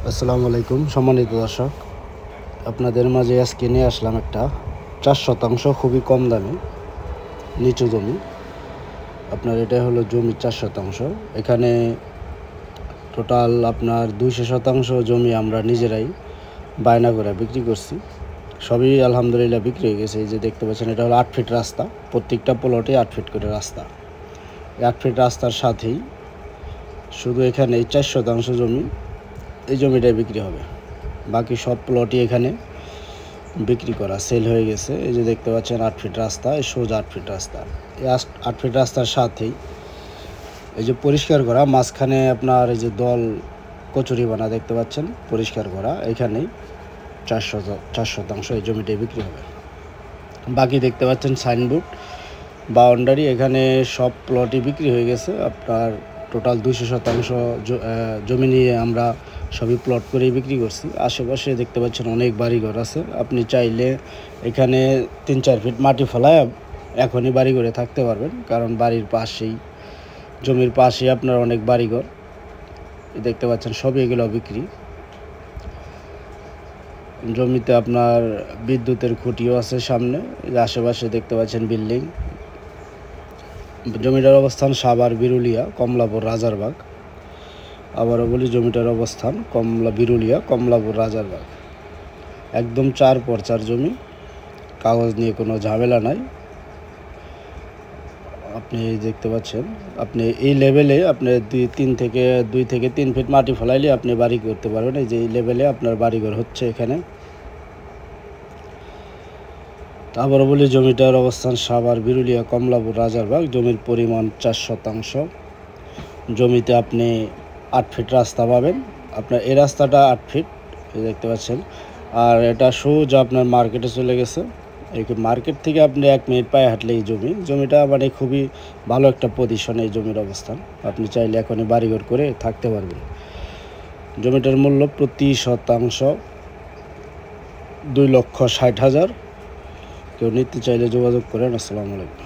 আসসালামু আলাইকুম সম্মানিত দর্শক, আপনাদের মাঝে আজকে নিয়ে আসলাম একটা 4 শতাংশ খুবই কম দামে নিচু জমি। আপনার এটা হলো জমি 4 শতাংশ। এখানে টোটাল আপনার 200 শতাংশ জমি আমরা নিজেরাই বায়না করে বিক্রি করছি। সবই আলহামদুলিল্লাহ বিক্রি হয়ে গেছে। এই যে দেখতে পাচ্ছেন, এটা হলো 8 ফিট রাস্তা, প্রত্যেকটা প্লটে 8 ফিট করে রাস্তা। 8 ফিট রাস্তার সাথেই শুধু এখানে 4 শতাংশ জমি, এই জমিটাই বিক্রি হবে। বাকি সব প্লটই এখানে বিক্রি করা সেল হয়ে গেছে। এই যে দেখতে পাচ্ছেন 8 ফিট রাস্তা, এই সোজা 8 ফিট রাস্তা। এই 8 ফিট রাস্তার সাথেই এই যে পরিষ্কার করা মাঝখানে আপনার এই যে দল কচুরি বানা দেখতে পাচ্ছেন পরিষ্কার করা, এখানেই 4 শতাংশ এই জমিটাই বিক্রি হবে। বাকি দেখতে পাচ্ছেন সাইনবোর্ড বাউন্ডারি, এখানে সব প্লটই বিক্রি হয়ে গেছে। আপনার টোটাল 200 শতাংশ জমি নিয়ে আমরা সবই প্লট করেই বিক্রি করছি। আশেপাশে দেখতে পাচ্ছেন অনেক বাড়িঘর আছে। আপনি চাইলে এখানে 3-4 ফিট মাটি ফেলায় এখনই বাড়ি করে থাকতে পারবেন, কারণ বাড়ির পাশেই, জমির পাশেই আপনার অনেক বাড়িঘর দেখতে পাচ্ছেন। সবই এগুলো বিক্রি। জমিতে আপনার বিদ্যুতের খুঁটিও আছে সামনে। আশেপাশে দেখতে পাচ্ছেন বিল্ডিং। জমিটার অবস্থান সাভার, বিরুলিয়া, কমলাপুর, রাজারবাগ। আবারও বলি, জমিটার অবস্থান বিরুলিয়া, কমলাপুর, রাজারবাগ। একদম 4x4 জমি, কাগজ নিয়ে কোনো ঝামেলা নাই। আপনি দেখতে পাচ্ছেন, আপনি এই লেভেলে আপনি 2 থেকে 3 ফিট মাটি ফেলাইলে আপনি বাড়ি করতে পারবেন। এই যে এই লেভেলে আপনার বাড়িঘর হচ্ছে এখানে। আবারও বলি, জমিটার অবস্থান সাভার, বিরুলিয়া, কমলাপুর, রাজারবাগ। জমির পরিমাণ 4 শতাংশ। জমিতে আপনি 8 ফিট রাস্তা পাবেন। আপনার এই রাস্তাটা 8 ফিট দেখতে পাচ্ছেন, আর এটা সোজা আপনার মার্কেটে চলে গেছে। এই মার্কেট থেকে আপনি 1 মিনিট পায়ে হাঁটলে এই জমিটা মানে খুবই ভালো একটা পজিশনে এই জমির অবস্থান। আপনি চাইলে এখনই বাড়িঘর করে থাকতে পারবেন। জমিটার মূল্য প্রতি শতাংশ 2,60,000। কেউ নিতে চাইলে যোগাযোগ করেন। আসসালামু আলাইকুম।